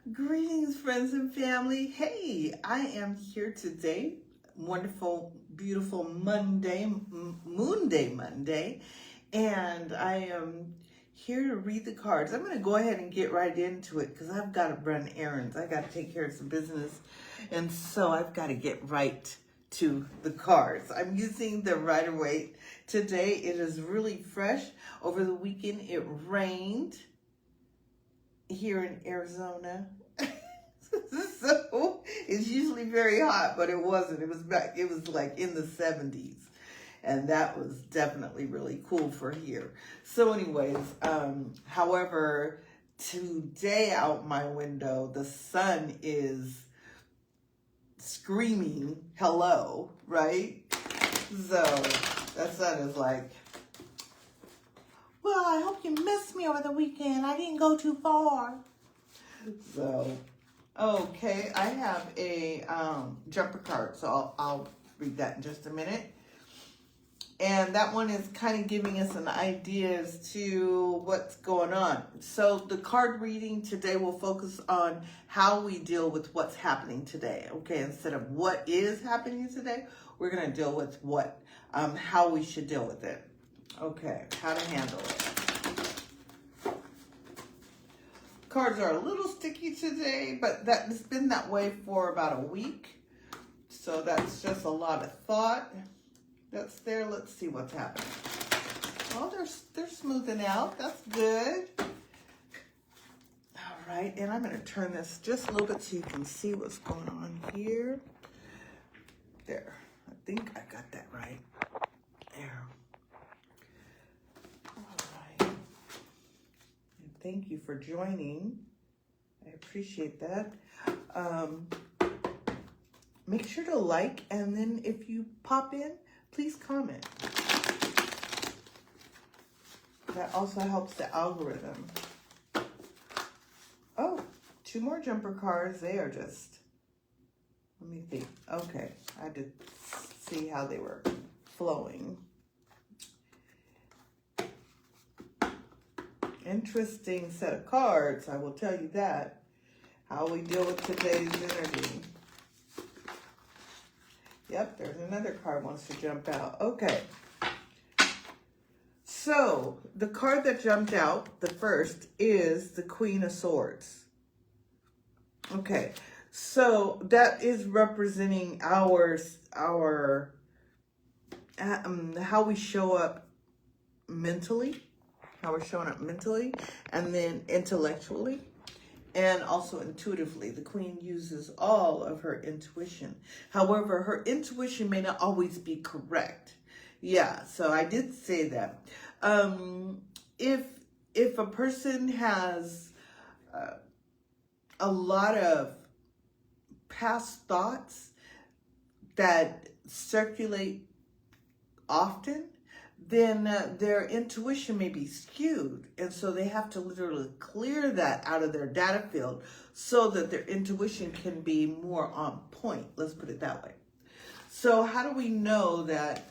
Greetings, friends and family. Hey, I am here today. Wonderful, beautiful Moon Day Monday. And I am here to read the cards. I'm going to go ahead and get right into it because I've got to run errands. I got to take care of some business. And so I've got to get right to the cards. I'm using the Rider-Waite today. It is really fresh. Over the weekend, it rained here in Arizona. So it's usually very hot, but it wasn't. It was like in the 70s. And that was definitely really cool for here. So anyways, however, today out my window, the sun is screaming hello, right? So that sun is like, well, I hope you missed me over the weekend. I didn't go too far. So, okay, I have a jumper card, so I'll read that in just a minute. And that one is kind of giving us an idea as to what's going on. So the card reading today will focus on how we deal with what's happening today. Okay, instead of what is happening today, we're going to deal with how we should deal with it. Okay, how to handle it. Cards are a little sticky today, but it's been that way for about a week. So that's just a lot of thought that's there. Let's see what's happening. Oh, they're smoothing out. That's good. All right, and I'm going to turn this just a little bit so you can see what's going on here. There. I think I got that right. There. Thank you for joining. I appreciate that. Make sure to like, and then if you pop in, please comment. That also helps the algorithm. Oh, 2 more jumper cards. They are just, let me think. Okay, I had to see how they were flowing. Interesting set of cards, I will tell you that. How we deal with today's energy. Yep, there's another card wants to jump out. Okay. So, the card that jumped out, the first, is the Queen of Swords. Okay. So, that is representing how we show up mentally. How we're showing up mentally, and then intellectually, and also intuitively. The Queen uses all of her intuition. However, her intuition may not always be correct. Yeah, so I did say that. If a person has a lot of past thoughts that circulate often, then their intuition may be skewed. And so they have to literally clear that out of their data field so that their intuition can be more on point. Let's put it that way. So how do we know that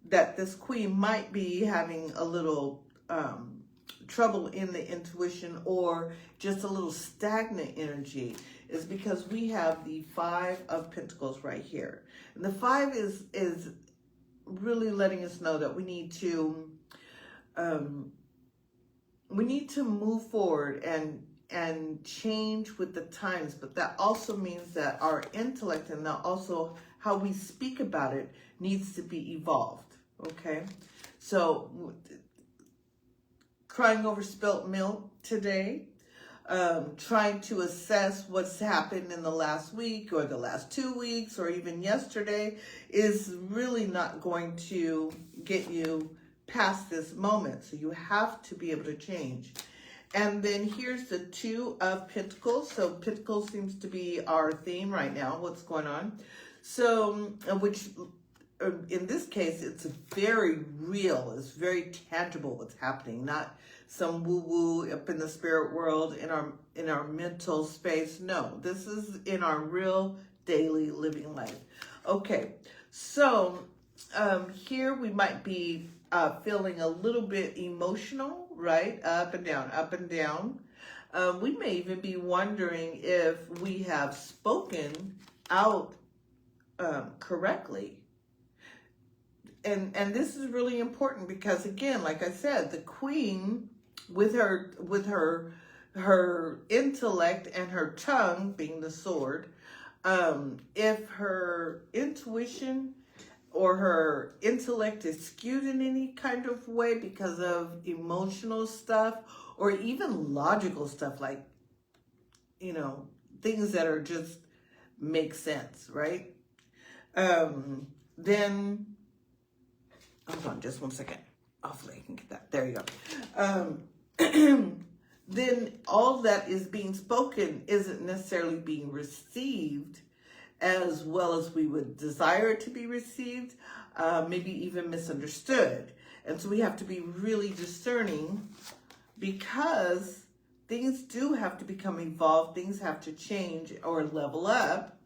this queen might be having a little trouble in the intuition or just a little stagnant energy? Is because we have the 5 of Pentacles right here. And the 5 is really letting us know that we need to move forward and change with the times, but that also means that our intellect and that also how we speak about it needs to be evolved. Okay, so crying over spilt milk today, trying to assess what's happened in the last week or the last 2 weeks or even yesterday is really not going to get you past this moment. So you have to be able to change. And then here's the 2 of Pentacles. So Pentacles seems to be our theme right now. What's going on? So, which in this case, it's very real. It's very tangible what's happening, not some woo-woo up in the spirit world, in our mental space. No, this is in our real daily living life. Okay, so here we might be feeling a little bit emotional, right? Up and down, up and down. We may even be wondering if we have spoken out correctly. And this is really important because, again, like I said, the queen with her intellect and her tongue being the sword, if her intuition or her intellect is skewed in any kind of way because of emotional stuff or even logical stuff, like, things that are just make sense, right? Then, hold on just one second. Hopefully I can get that. There you go. Then all that is being spoken isn't necessarily being received as well as we would desire it to be received, maybe even misunderstood. And so we have to be really discerning because things do have to become evolved, things have to change or level up.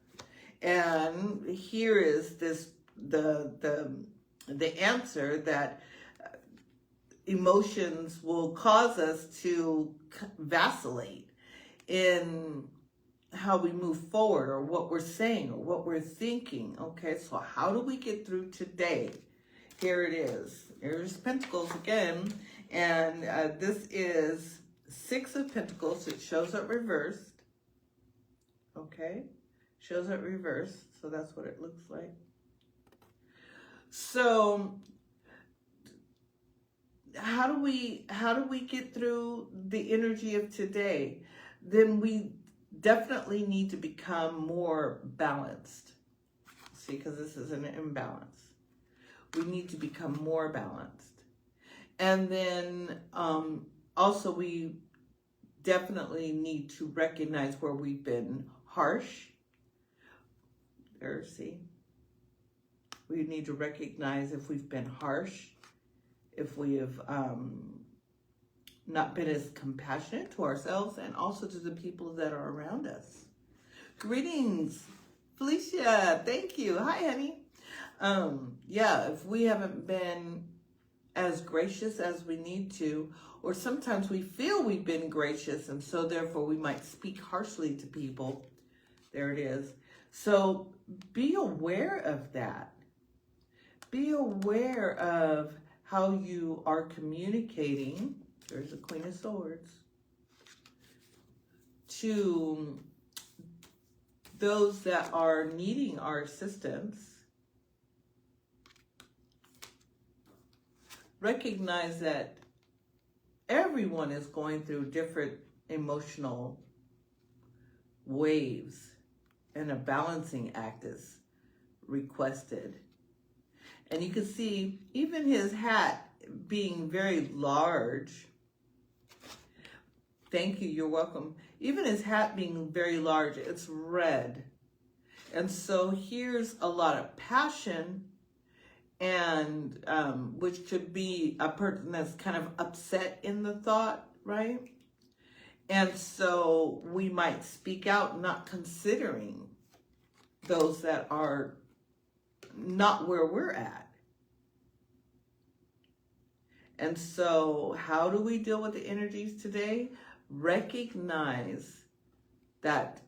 And here is the answer that emotions will cause us to vacillate in how we move forward or what we're saying or what we're thinking. Okay, so how do we get through today? Here it is. Here's Pentacles again. And this is 6 of Pentacles. It shows up reversed. Okay, shows up reversed. So that's what it looks like. So how do we get through the energy of today? Then we definitely need to become more balanced. See, because this is an imbalance. We need to become more balanced. And then also we definitely need to recognize where we've been harsh. There, see? We need to recognize if we've been harsh, if we have not been as compassionate to ourselves and also to the people that are around us. Greetings, Felicia. Thank you. Hi, honey. Yeah, if we haven't been as gracious as we need to, or sometimes we feel we've been gracious and so therefore we might speak harshly to people. There it is. So be aware of that. Be aware of how you are communicating. There's the Queen of Swords. To those that are needing our assistance. Recognize that everyone is going through different emotional waves and a balancing act is requested. And you can see even his hat being very large. Thank you, you're welcome. Even his hat being very large, it's red. And so here's a lot of passion, and which could be a person that's kind of upset in the thought, right? And so we might speak out not considering those that are not where we're at. And so how do we deal with the energies today? Recognize that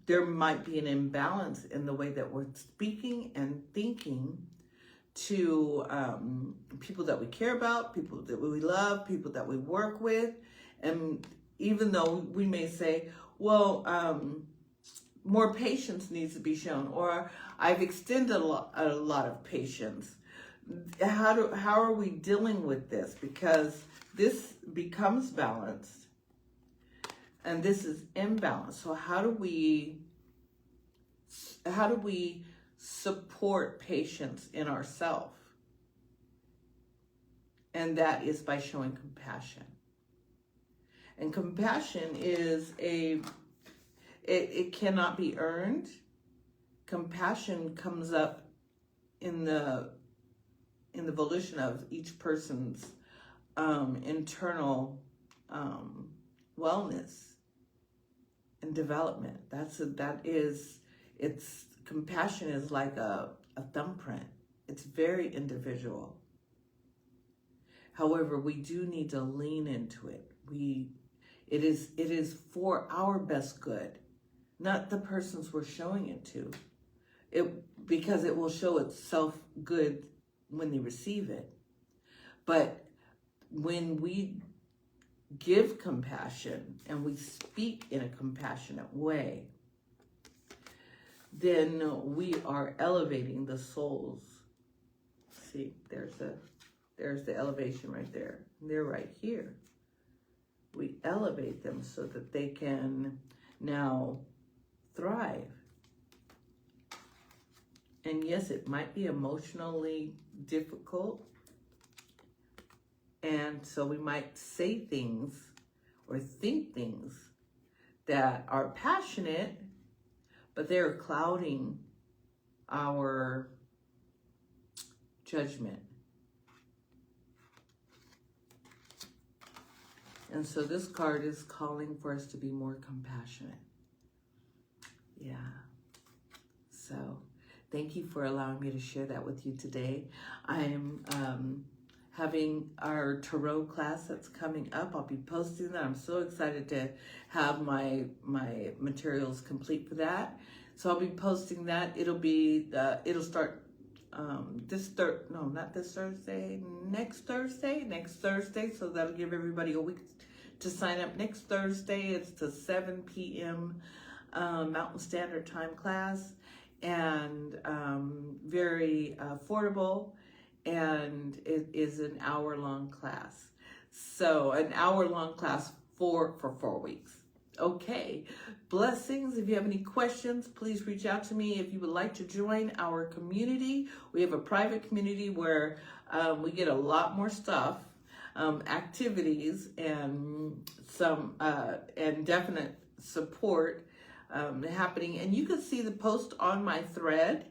there might be an imbalance in the way that we're speaking and thinking to people that we care about, people that we love, people that we work with. And even though we may say, well, more patience needs to be shown, or I've extended a lot of patience. How are we dealing with this? Because this becomes balanced and this is imbalanced. So how do we support patience in ourselves? And that is by showing compassion. And compassion is it cannot be earned. Compassion comes up in the volition of each person's internal wellness and development. Compassion is like a thumbprint. It's very individual. However, we do need to lean into it. It is for our best good, not the persons we're showing it to. Because it will show itself good when they receive it. But when we give compassion and we speak in a compassionate way, then we are elevating the souls. See, there's the elevation right there. They're right here. We elevate them so that they can now thrive. And yes, it might be emotionally difficult. And so we might say things or think things that are passionate, but they're clouding our judgment. And so this card is calling for us to be more compassionate. Yeah. So thank you for allowing me to share that with you today. I am having our tarot class that's coming up. I'll be posting that. I'm so excited to have my materials complete for that. So I'll be posting that. It'll start next Thursday. So that'll give everybody a week to sign up. Next Thursday, it's the 7 p.m. Mountain Standard Time class, and very affordable, and it is an hour-long class. So an hour-long class for 4 weeks. Okay, blessings. If you have any questions, please reach out to me. If you would like to join our community, we have a private community where we get a lot more stuff, activities, and some and definite support happening. And you can see the post on my thread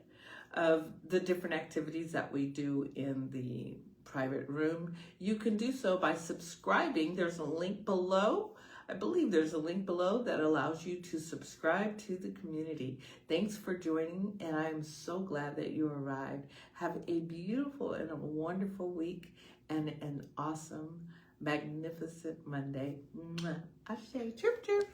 of the different activities that we do in the private room. You can do so by subscribing. There's a link below. I believe there's a link below that allows you to subscribe to the community. Thanks for joining, and I'm so glad that you arrived. Have a beautiful and a wonderful week and an awesome, magnificent Monday. Ashe, chirp, chirp.